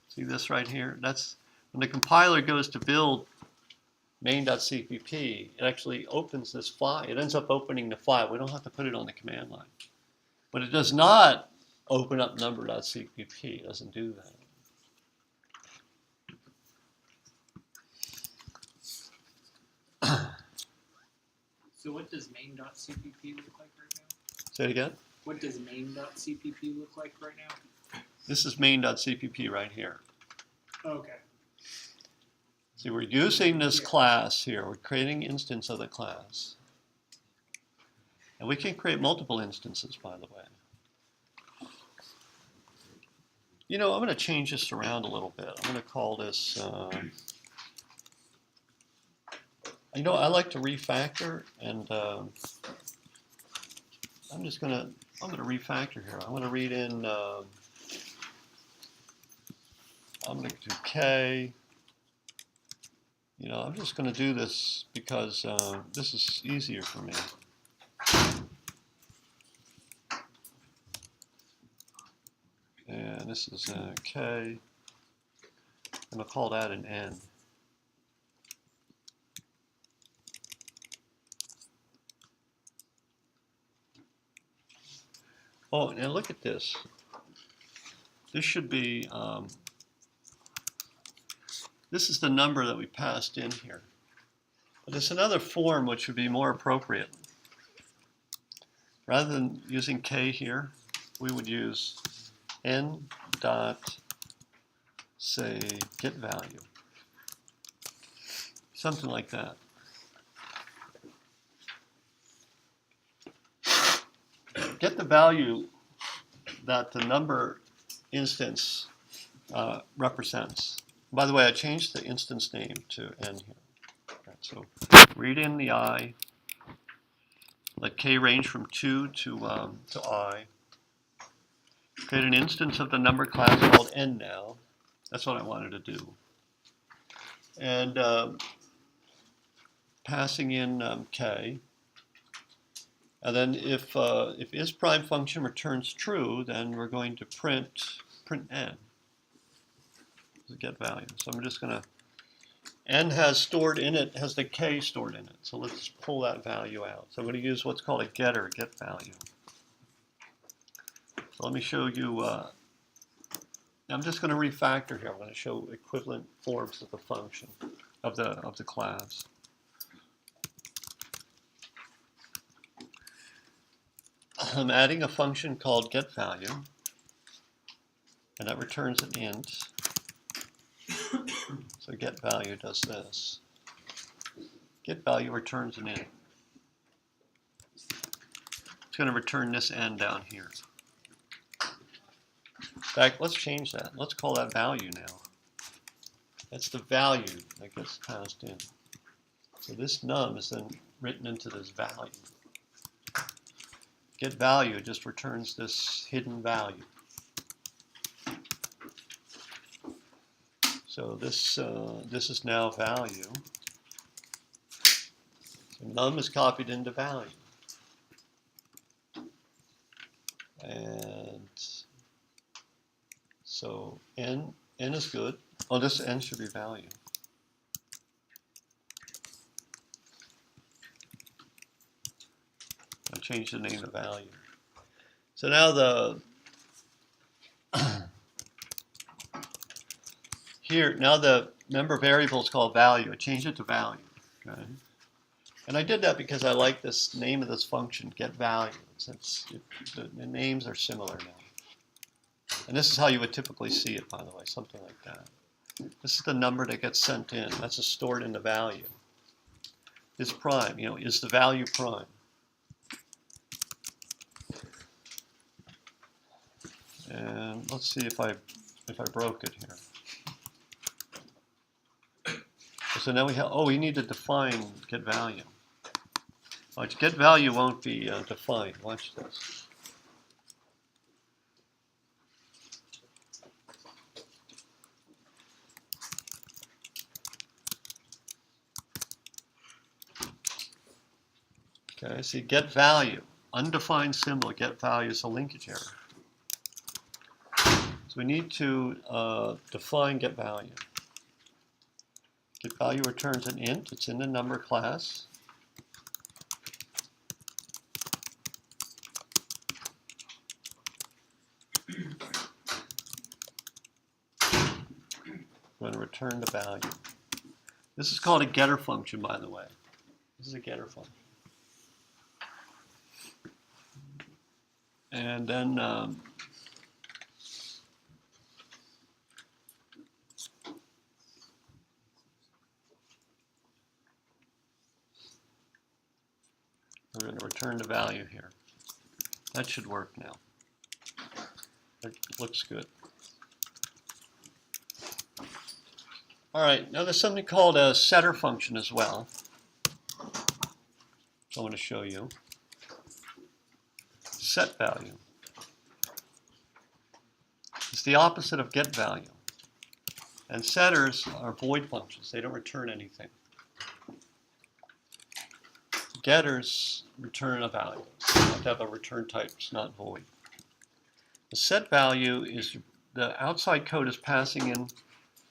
See this right here? That's when the compiler goes to build main.cpp, it actually opens this file. It ends up opening the file. We don't have to put it on the command line. But it does not open up number.cpp. It doesn't do that. So what does main.cpp look like right now? Say it again. What does main.cpp look like right now? This is main.cpp right here. Okay. See, we're using this class here. We're creating an instance of the class. And we can create multiple instances, by the way. You know, I'm going to change this around a little bit. I'm going to call this, you know, I like to refactor, and I'm going to refactor here. I'm going to read in, I'm going to do K. You know, I'm just going to do this because this is easier for me. And this is K. And I'll call that an N. Oh, and look at this. This should be, this is the number that we passed in here. But there's another form which would be more appropriate. Rather than using K here, we would use N dot, say, get value. Something like that. Get the value that the number instance represents. By the way, I changed the instance name to N here. Right, so read in the I. Let K range from 2 to I. Create an instance of the number class called N now. That's what I wanted to do. And passing in K. And then if is prime function returns true, then we're going to print N. To get value. So I'm just going to, N has stored in it, has the K stored in it. So let's pull that value out. So I'm going to use what's called a getter, get value. So let me show you, I'm just going to refactor here. I'm going to show equivalent forms of the function, of the class. I'm adding a function called getValue, and that returns an int. So getValue does this. GetValue returns an int. It's going to return this n down here. In fact, let's change that. Let's call that value now. That's the value that gets passed in. So this num is then written into this value. Get value just returns this hidden value. So this is now value. So num is copied into value. And so n is good. Oh, this n should be value. I'll change the name to value. So now the now the member variable is called value. I changed it to value. Okay. And I did that because I like this name of this function, get value. The names are similar now. And this is how you would typically see it, by the way, something like that. This is the number that gets sent in. That's stored in the value. Is prime, you know, is the value prime? And let's see if I broke it here. So now we have, oh, we need to define get value. Watch, get value won't be defined. Watch this. Okay, see, get value, undefined symbol, get value is a linkage error. So we need to define get value. Get value returns an int. It's in the number class. going to return the value. This is called a getter function, by the way. This is a getter function. And then we're going to return the value here. That should work now. That looks good. All right, now there's something called a setter function as well. I want to show you. Set value. It's the opposite of get value. And setters are void functions. They don't return anything. Getters return a value. You have to have a return type. It's not void. The set value is the outside code is passing in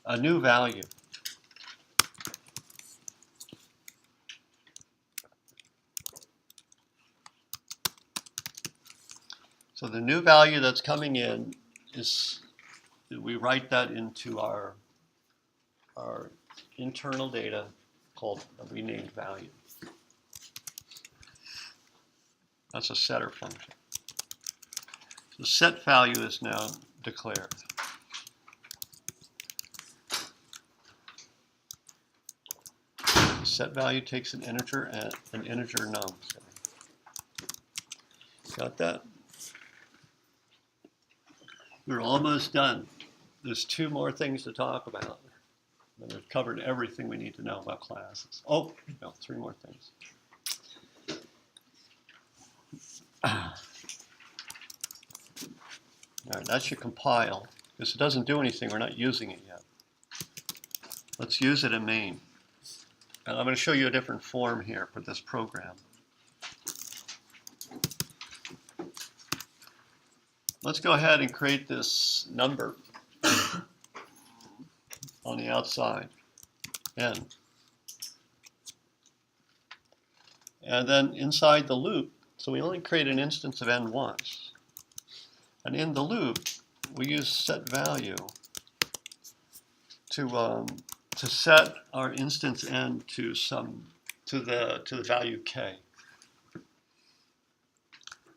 a new value. So the new value that's coming in is, we write that into our internal data called a renamed value. That's a setter function. The set value is now declared. The set value takes an integer and an integer num. Got that? We're almost done. There's two more things to talk about. And we've covered everything we need to know about classes. Oh, no, three more things. All right, that should compile. Because it doesn't do anything, we're not using it yet. Let's use it in main. And I'm going to show you a different form here for this program. Let's go ahead and create this number on the outside, n. And then inside the loop, so we only create an instance of n once. And in the loop, we use set value to set our instance n to the value k.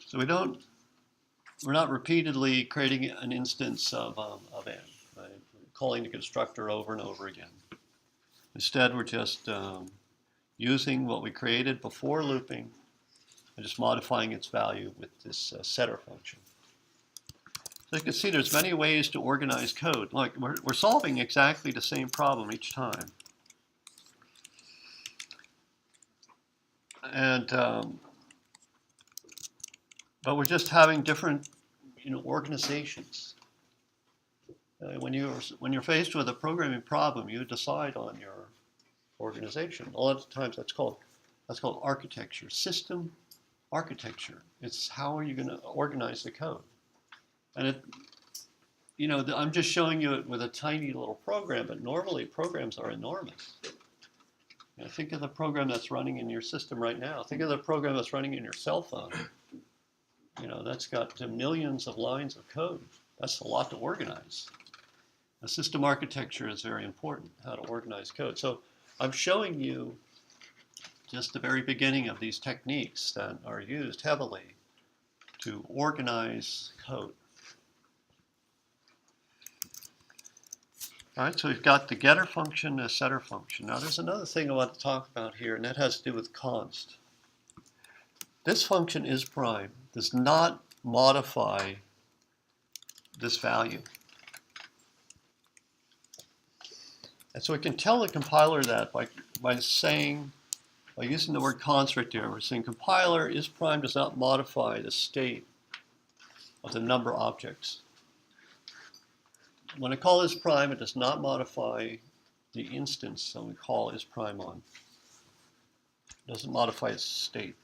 So we're not repeatedly creating an instance of n, right? We're calling the constructor over and over again. Instead, we're just using what we created before looping and just modifying its value with this setter function. So you can see there's many ways to organize code. Look, we're solving exactly the same problem each time. And but we're just having different organizations. When you're faced with a programming problem, you decide on your organization. A lot of times that's called architecture, system architecture. It's how are you going to organize the code. And I'm just showing you it with a tiny little program, but normally programs are enormous. Think of the program that's running in your system right now. Think of the program that's running in your cell phone. That's got millions of lines of code. That's a lot to organize. A system architecture is very important, how to organize code. So I'm showing you just the very beginning of these techniques that are used heavily to organize code. All right, so we've got the getter function, the setter function. Now there's another thing I want to talk about here, and that has to do with const. This function is prime, does not modify this value. And so we can tell the compiler that by using the word const right there. We're saying compiler is prime, does not modify the state of the number objects. When I call this prime, it does not modify the instance that we call is prime on. It doesn't modify its state.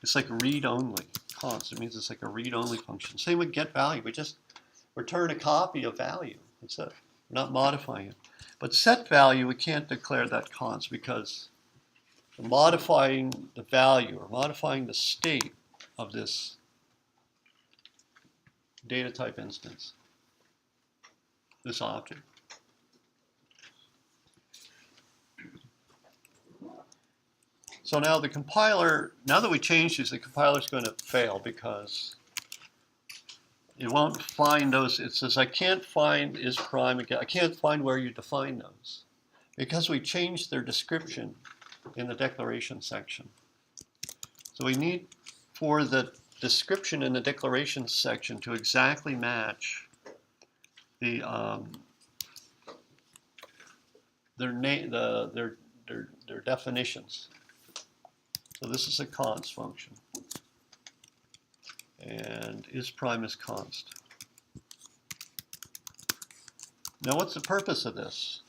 It's like read-only. Const, it means it's like a read-only function. Same with get value. We just return a copy of value. That's it. We're not modifying it. But set value, we can't declare that const because we're modifying the value or modifying the state of this data type instance, this object. So now the compiler, now that we changed these, the compiler is going to fail because it won't find those. It says, I can't find is prime again. I can't find where you define those because we changed their description in the declaration section. So we need for the description in the declaration section to exactly match the their definitions. So this is a const function, and is prime is const. Now, what's the purpose of this?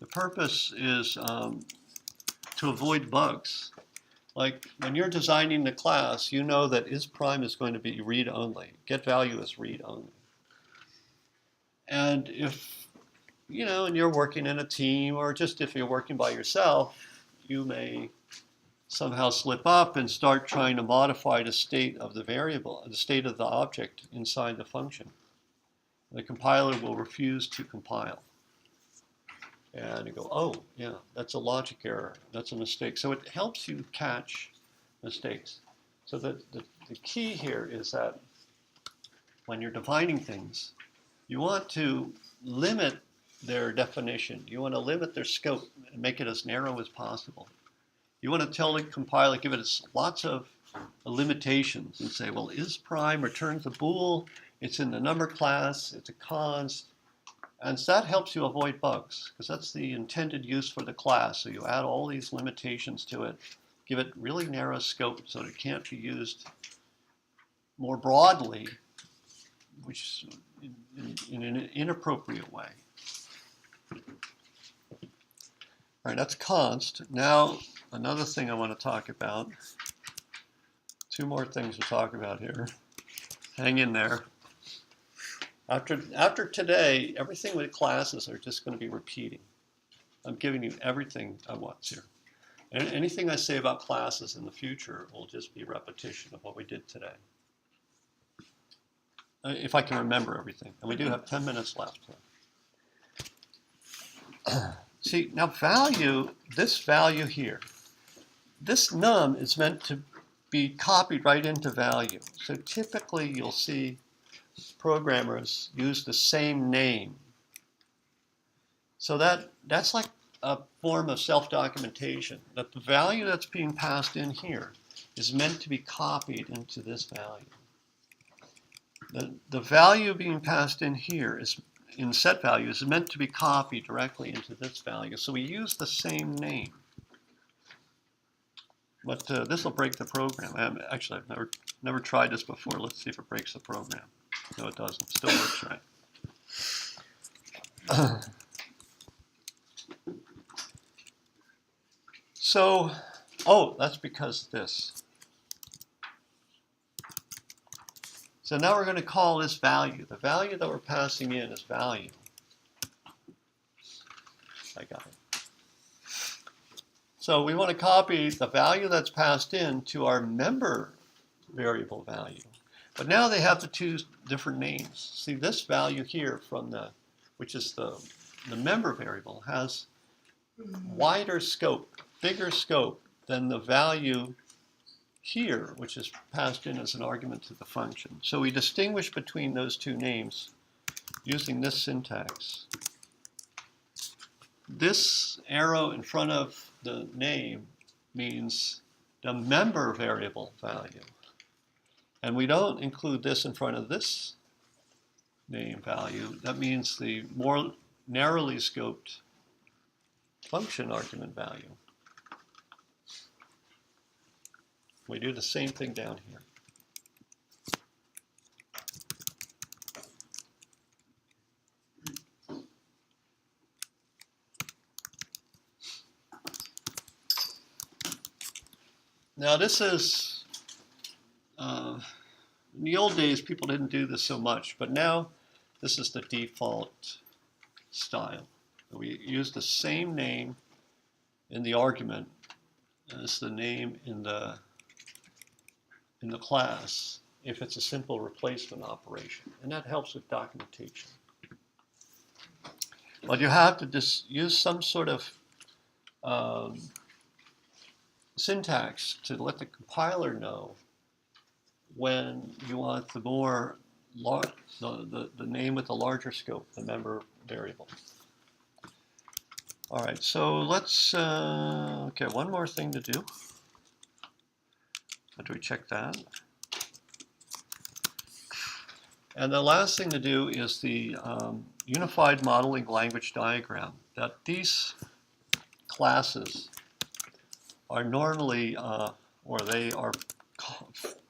The purpose is to avoid bugs. Like when you're designing the class, you know that is prime is going to be read only. Get value is read only. And if, you know, and you're working in a team, or just if you're working by yourself, you may somehow slip up and start trying to modify the state of the variable, the state of the object inside the function. The compiler will refuse to compile. And you go, oh, yeah, that's a logic error. That's a mistake. So it helps you catch mistakes. So the key here is that when you're defining things, you want to limit their definition. You want to limit their scope and make it as narrow as possible. You want to tell the compiler, give it lots of limitations and say, well, is prime returns a bool, it's in the number class, it's a const, and so that helps you avoid bugs because that's the intended use for the class. So you add all these limitations to it, give it really narrow scope so that it can't be used more broadly, which is in an inappropriate way. All right, that's const. Now, another thing I want to talk about. Two more things to talk about here. Hang in there. After today, everything with classes are just going to be repeating. I'm giving you everything at once here. And anything I say about classes in the future will just be repetition of what we did today. If I can remember everything. And we do have 10 minutes left. See, now value, this value here, this num is meant to be copied right into value. So typically you'll see programmers use the same name. So that's like a form of self-documentation, that the value that's being passed in here is meant to be copied into this value. The value being passed in here is in set value is meant to be copied directly into this value. So we use the same name. But this will break the program. Actually, I've never tried this before. Let's see if it breaks the program. No, it doesn't. Still works right. So, oh, that's because this. So now we're going to call this value. The value that we're passing in is value. I got it. So we want to copy the value that's passed in to our member variable value. But now they have the two different names. See, this value here from which is the member variable, has wider scope, bigger scope than the value here, which is passed in as an argument to the function. So we distinguish between those two names using this syntax. This arrow in front of the name means the member variable value. And we don't include this in front of this name value. That means the more narrowly scoped function argument value. We do the same thing down here. Now this is, in the old days people didn't do this so much, but now this is the default style. We use the same name in the argument as the name in the class if it's a simple replacement operation, and that helps with documentation. But you have to just use some sort of syntax to let the compiler know when you want the more the name with the larger scope, the member variable. All right, so let's, okay, one more thing to do. After we check that. And the last thing to do is the unified modeling language diagram. That these classes are normally, or they are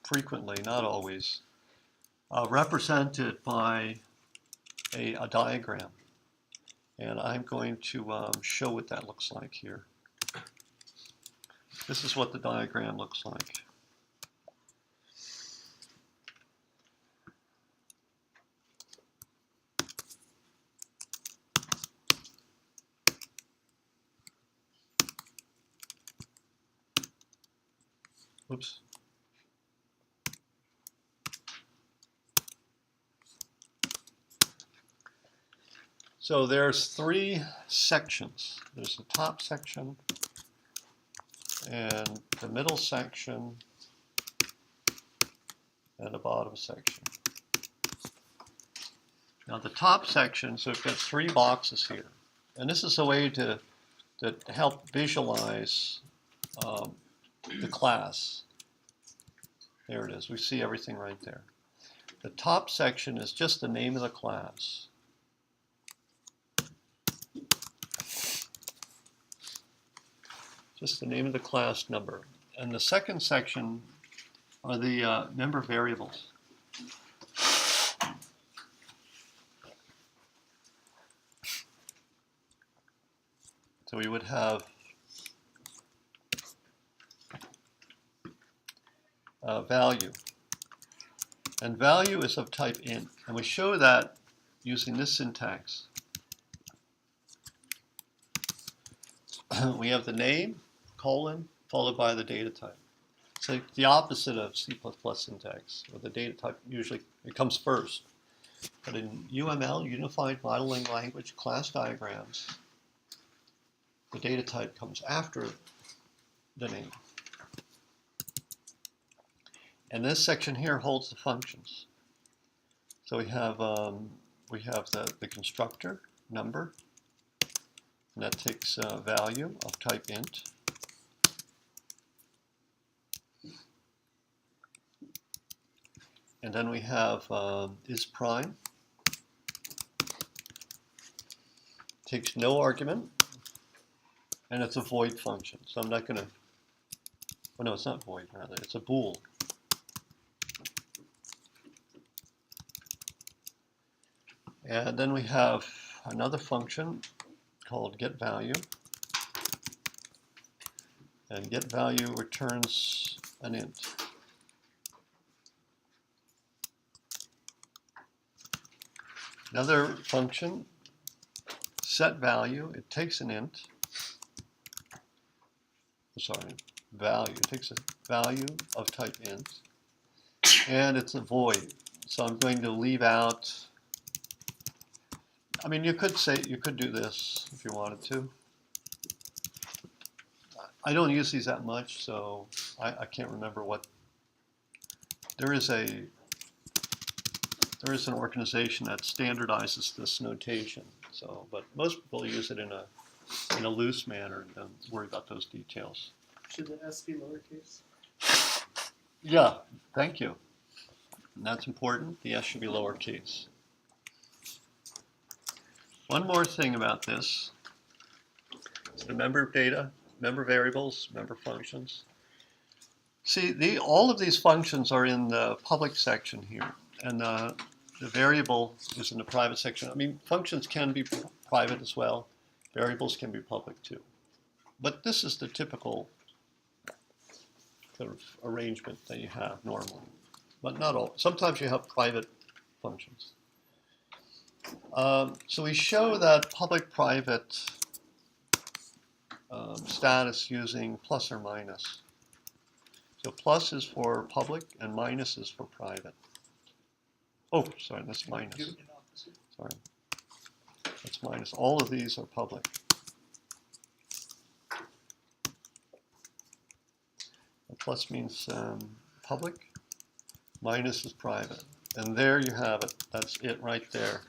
frequently, not always, represented by a diagram. And I'm going to show what that looks like here. This is what the diagram looks like. Oops. So there's three sections. There's the top section and the middle section and the bottom section. Now the top section, so we've got three boxes here. And this is a way to help visualize the class. There it is. We see everything right there. The top section is just the name of the class. Just the name of the class number. And the second section are the member variables. So we would have value. And value is of type int. And we show that using this syntax. We have the name, colon, followed by the data type. It's like the opposite of C++ syntax, where the data type usually, it comes first. But in UML, Unified Modeling Language class diagrams, the data type comes after the name. And this section here holds the functions. So we have the constructor number, and that takes value of type int. And then we have is prime, takes no argument, and it's a void function. So I'm not going to, oh no, it's not void, rather, it's a bool. And then we have another function called getValue. And getValue returns an int. Another function, setValue, it takes an int. Sorry, value, it takes a value of type int. And it's a void. So I'm going to leave out, I mean, you could do this if you wanted to. I don't use these that much, so I can't remember what. There is an organization that standardizes this notation. So, but most people use it in a loose manner and don't worry about those details. Should the S be lowercase? Yeah, thank you. And that's important. The S should be lowercase. One more thing about this is the member data, member variables, member functions. See, all of these functions are in the public section here, and the variable is in the private section. I mean, functions can be private as well. Variables can be public too. But this is the typical sort of arrangement that you have normally, but not all. Sometimes you have private functions. So we show that public-private status using plus or minus. So plus is for public and minus is for private. Oh, sorry, that's minus. Sorry. That's minus. All of these are public. A plus means public. Minus is private. And there you have it. That's it right there.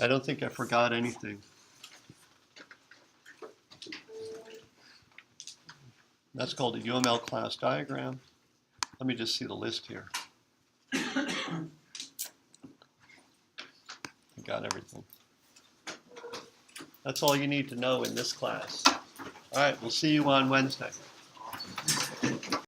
I don't think I forgot anything. That's called a UML class diagram. Let me just see the list here. I got everything. That's all you need to know in this class. All right, we'll see you on Wednesday.